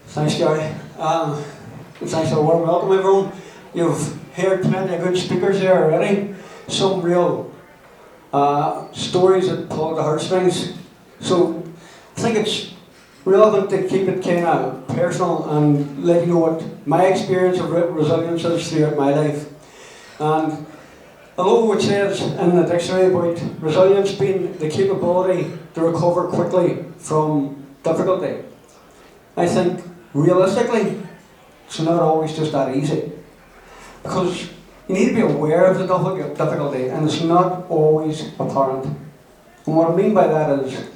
Thanks, Gary. Thanks for a warm welcome, everyone. You've heard plenty of good speakers there already. Some real stories that pull at the heartstrings. So I think it's relevant to keep it kind of personal and let you know what my experience of resilience is throughout my life. And although it says in the dictionary about resilience being the capability to recover quickly from difficulty, I think realistically it's not always just that easy. Because you need to be aware of the difficulty, and it's not always apparent. And what I mean by that is,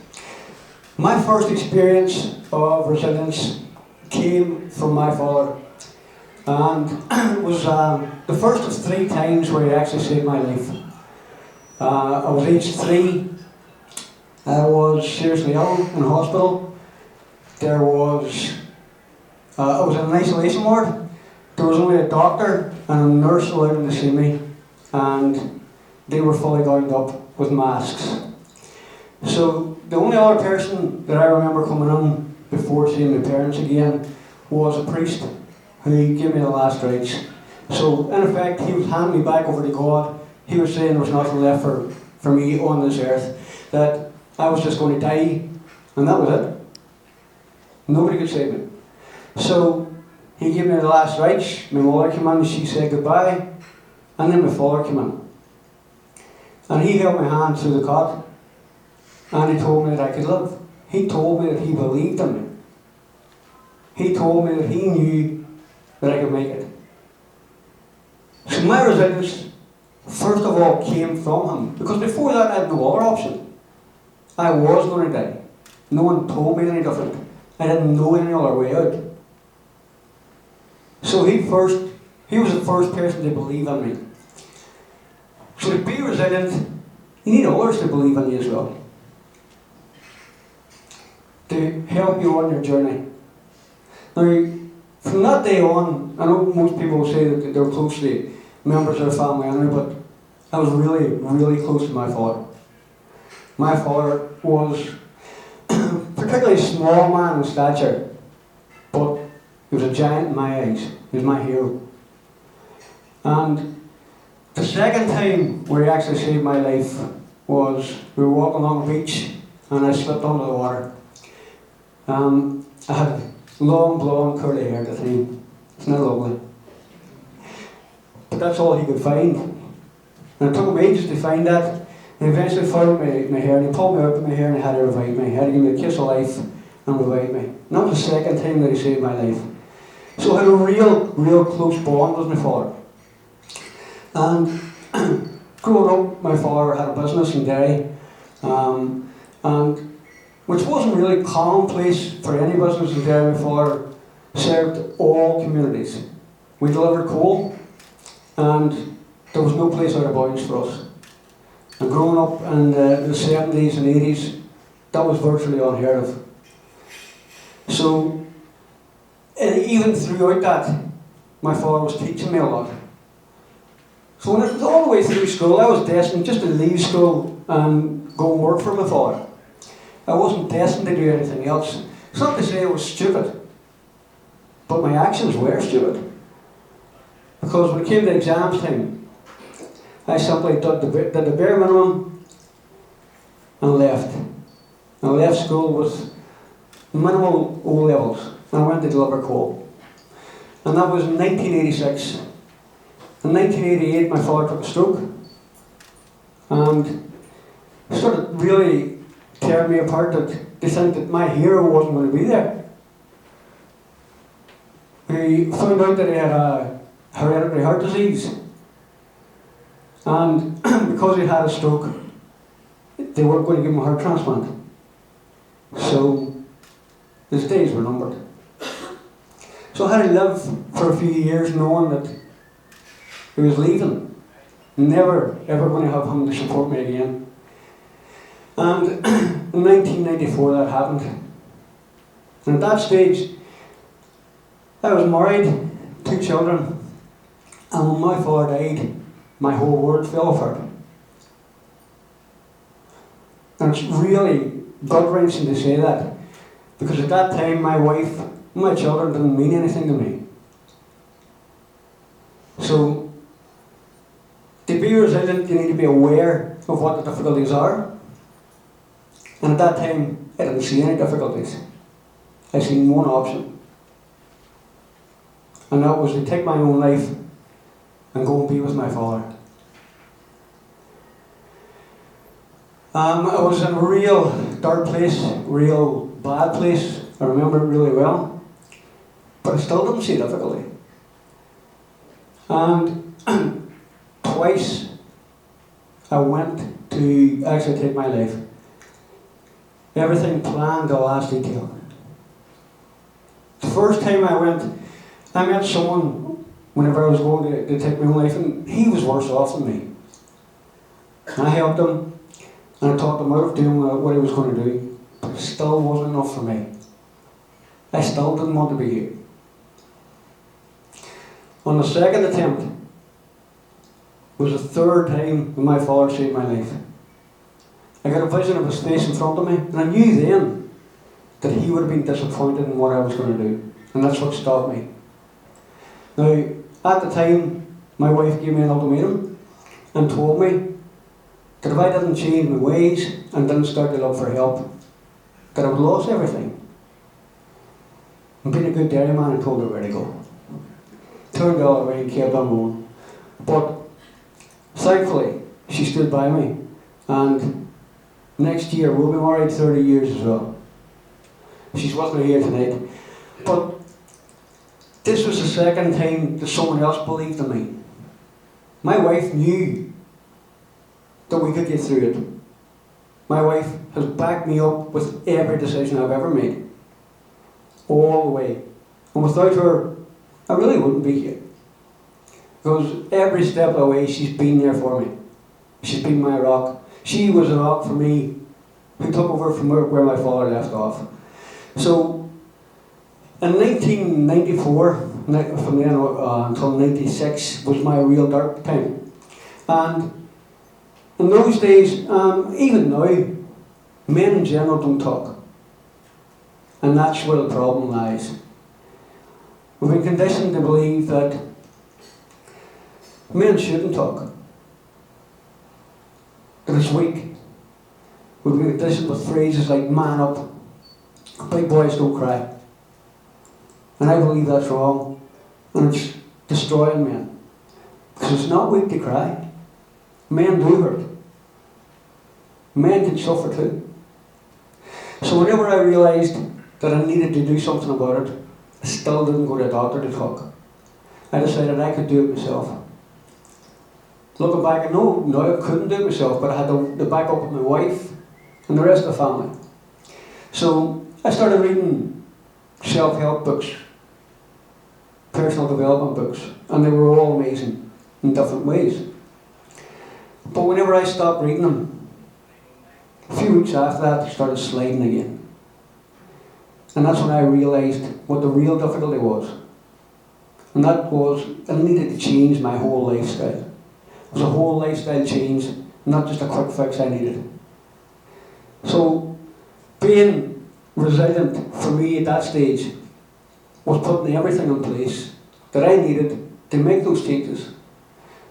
my first experience of resilience came from my father. And it was the first of 3 times where he actually saved my life. I was aged 3. I was seriously ill in hospital. I was in an isolation ward. There was only a doctor and a nurse allowed to see me, and they were fully gowned up with masks. So the only other person that I remember coming in before seeing my parents again was a priest who gave me the last rites. So in effect, he was handing me back over to God. He was saying there was nothing left for me on this earth, that I was just going to die, and that was it. Nobody could save me. So he gave me the last rites. My mother came in and she said goodbye, and then my father came in. And he held my hand through the cot, and he told me that I could live. He told me that he believed in me. He told me that he knew that I could make it. So my resilience, first of all, came from him. Because before that I had no other option. I was going to die. No one told me any different. I didn't know any other way out. So he was the first person to believe in me. So to be resilient, you need others to believe in you as well, to help you on your journey. Now, from that day on, I know most people say that they're close to members of their family, but I was really, really close to my father. My father was particularly a small man in stature, but he was a giant in my eyes. He was my hero. And the second time where he actually saved my life was we were walking along the beach and I slipped under the water. I had long blonde curly hair at the time. It's not lovely. But that's all he could find. And it took him ages to find that. And eventually found my hair, and he pulled me out with my hair and he had to revive me. He had to give me a kiss of life and revive me. And that was the second time that he saved my life. So I had a real close bond with my father. And growing up, my father had a business in Derry, and which wasn't really commonplace for any business in Derry. My father served all communities. We delivered coal, and there was no place out of bounds for us. And growing up in the 70s and 80s, that was virtually unheard of. So, and even throughout that, my father was teaching me a lot. So when it was all the way through school, I was destined just to leave school and go and work for my father. I wasn't destined to do anything else. It's not to say I was stupid, but my actions were stupid. Because when it came to exams time, I simply did the bare minimum and left. And I left school with minimal O levels, and I went to deliver coal. And that was in 1986. In 1988, my father took a stroke, and it started really tearing me apart to think that my hero wasn't going to be there. He found out that he had a hereditary heart disease, and because he had a stroke, they weren't going to give him a heart transplant. So his days were numbered. So I had to live for a few years knowing that he was leaving. Never ever going to have him to support me again. And in 1994 that happened. And at that stage, I was married, 2 children, and when my father died, my whole world fell apart. And it's really gut-wrenching to say that, because at that time my wife My children didn't mean anything to me. So, to be resilient, you need to be aware of what the difficulties are. And at that time, I didn't see any difficulties. I seen one option. And that was to take my own life and go and be with my father. I was in a real dark place, real bad place. I remember it really well. But I still didn't see difficulty. And twice I went to actually take my life. Everything planned to the last detail. The first time I went, I met someone whenever I was going to take my own life, and he was worse off than me. And I helped him, and I talked him out of doing what he was going to do, but it still wasn't enough for me. I still didn't want to be here. On the second attempt was the third time when my father saved my life. I got a vision of his face in front of me, and I knew then that he would have been disappointed in what I was going to do, and that's what stopped me. Now, at the time, my wife gave me an ultimatum and told me that if I didn't change my ways and didn't start to look for help, that I would lose everything. And being a good Derry man, I told her where to go. Turned the other way and kept on going. But thankfully, she stood by me, and next year we'll be married 30 years as well. She's with me here tonight. But this was the second time that someone else believed in me. My wife knew that we could get through it. My wife has backed me up with every decision I've ever made. All the way. And without her, I really wouldn't be here. Because every step of the way, she's been there for me. She's been my rock. She was a rock for me, who took over from where my father left off. So, in 1994, from then until 96, was my real dark time. And in those days, even now, men in general don't talk. And that's where the problem lies. We've been conditioned to believe that men shouldn't talk, that it's weak. We've been conditioned with phrases like man up, big boys don't cry. And I believe that's wrong, and it's destroying men. Because it's not weak to cry. Men do hurt. Men can suffer too. So whenever I realised that I needed to do something about it, I still didn't go to a doctor to talk. I decided I could do it myself. Looking back, I know I couldn't do it myself, but I had the backup of my wife and the rest of the family. So I started reading self-help books, personal development books, and they were all amazing in different ways. But whenever I stopped reading them, a few weeks after that, they started sliding again. And that's when I realised what the real difficulty was. And that was, I needed to change my whole lifestyle. It was a whole lifestyle change, not just a quick fix I needed. So, being resilient for me at that stage was putting everything in place that I needed to make those changes.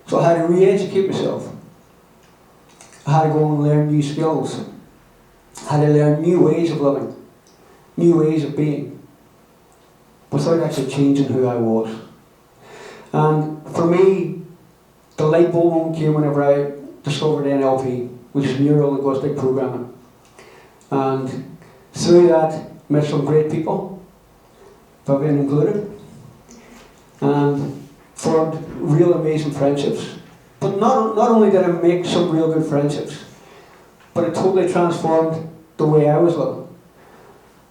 So I had to re-educate myself. I had to go and learn new skills. I had to learn new ways of living, new ways of being, without actually changing who I was. And for me, the light bulb moment came whenever I discovered NLP, which is neuro-linguistic programming. And through that, met some great people, Vivian included, and formed real amazing friendships. But not only did I make some real good friendships, but it totally transformed the way I was living.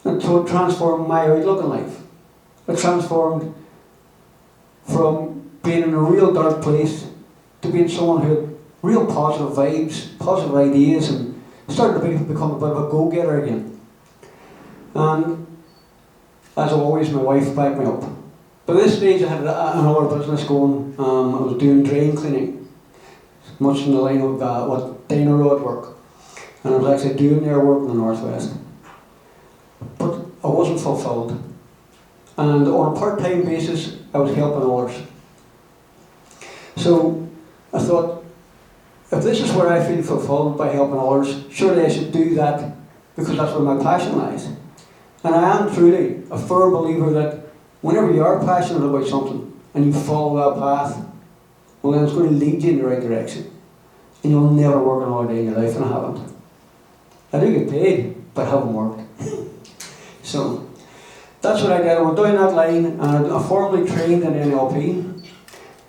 It transformed my outlook in life. It transformed from being in a real dark place to being someone who had real positive vibes, positive ideas, and started to become a bit of a go-getter again. And as always, my wife backed me up. By this stage, I had another business going. I was doing drain cleaning, much in the line of what Dana Road work. And I was actually doing their work in the northwest. But I wasn't fulfilled. And on a part-time basis, I was helping others. So I thought, if this is where I feel fulfilled by helping others, surely I should do that because that's where my passion lies. And I am truly a firm believer that whenever you are passionate about something and you follow that path, well then it's going to lead you in the right direction. And you'll never work another day in your life, and I haven't. I do get paid, but I haven't worked. So that's what I did. I went down that line and I formally trained in NLP.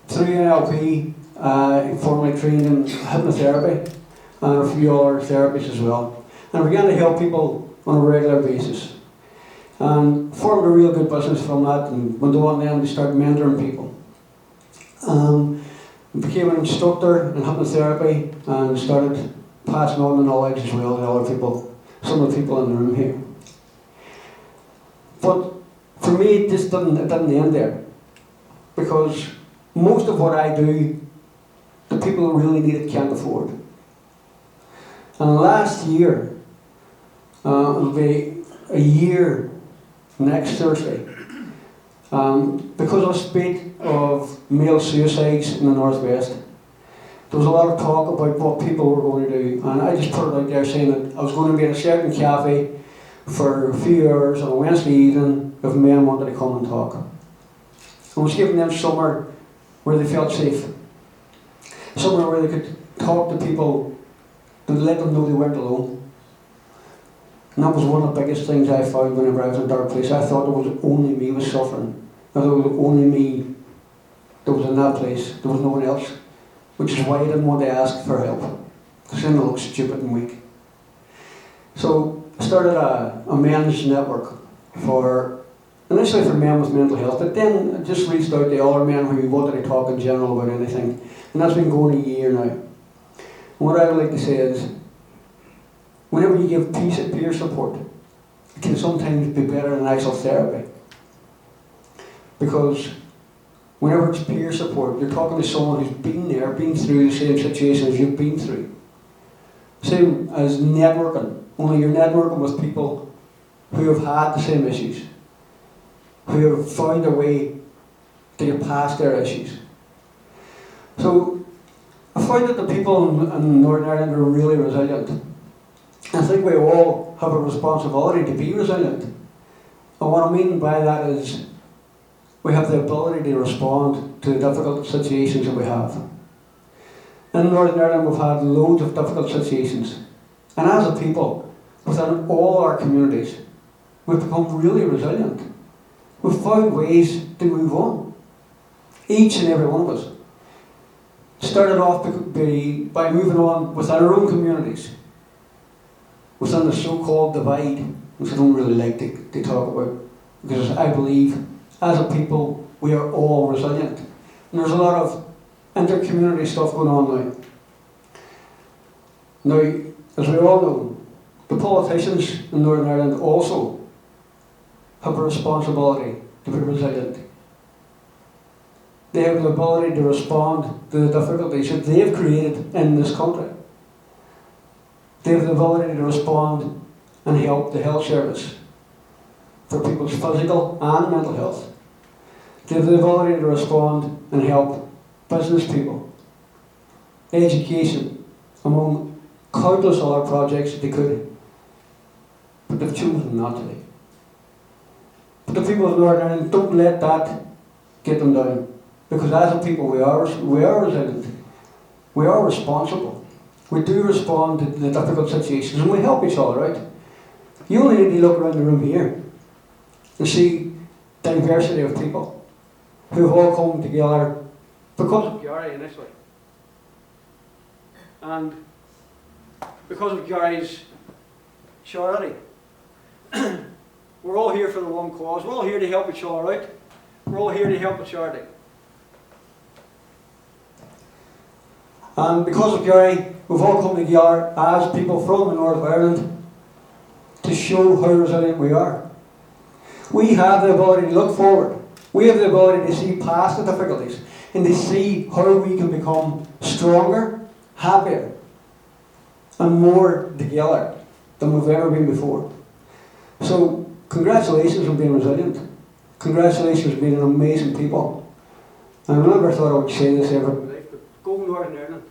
Through NLP, I formally trained in hypnotherapy and a few other therapies as well. And I began to help people on a regular basis. And formed a real good business from that and went on then to start mentoring people. Became an instructor in hypnotherapy and started passing on the knowledge as well to other people, some of the people in the room here. But for me, it didn't end there, because most of what I do, the people who really need it can't afford. And last year, it'll be a year next Thursday, because of the spate of male suicides in the Northwest, there was a lot of talk about what people were going to do, and I just put it out there saying that I was going to be in a certain cafe for a few hours on a Wednesday evening if men wanted to come and talk. I was giving them somewhere where they felt safe, somewhere where they could talk to people and let them know they weren't alone. And that was one of the biggest things I found whenever I was in a dark place. I thought it was only me who was suffering. I thought it was only me that was in that place. There was no one else. Which is why I didn't want to ask for help, because then I looked stupid and weak. So I started a men's network initially for men with mental health, but then I just reached out to other men who wanted to talk in general about anything. And that's been going a year now. And what I would like to say is, whenever you give peer support, it can sometimes be better than actual therapy. Because whenever it's peer support, you're talking to someone who's been there, been through the same situation as you've been through. Same as networking, only you're networking with people who have had the same issues, who have found a way to get past their issues. So I find that the people in Northern Ireland are really resilient. I think we all have a responsibility to be resilient. And what I mean by that is, we have the ability to respond to the difficult situations that we have. In Northern Ireland, we've had loads of difficult situations. And as a people, within all our communities, we've become really resilient. We've found ways to move on. Each and every one of us. Started off by moving on within our own communities, within the so-called divide, which I don't really like to talk about, because I believe as a people, we are all resilient. And there's a lot of inter-community stuff going on now. Now, as we all know, the politicians in Northern Ireland also have a responsibility to be resilient. They have the ability to respond to the difficulties that they have created in this country. They have the ability to respond and help the health service for people's physical and mental health. They have the ability to respond and help business people, education, among countless other projects that they could, but they've chosen not to. But the people of Northern Ireland, don't let that get them down, because as a people we are resilient, we are responsible. We do respond to the difficult situations and we help each other out. You only need to look around the room here and see diversity of people who have all come together because of Gary initially. And because of Gary's charity. We're all here for the one cause. We're all here to help each other out. We're all here to help a charity. And because of Gary, we've all come together as people from the north of Ireland to show how resilient we are. We have the ability to look forward. We have the ability to see past the difficulties and to see how we can become stronger, happier, and more together than we've ever been before. So, congratulations on being resilient. Congratulations, being an amazing people. I never thought I would say this ever in my life, but go Northern Ireland.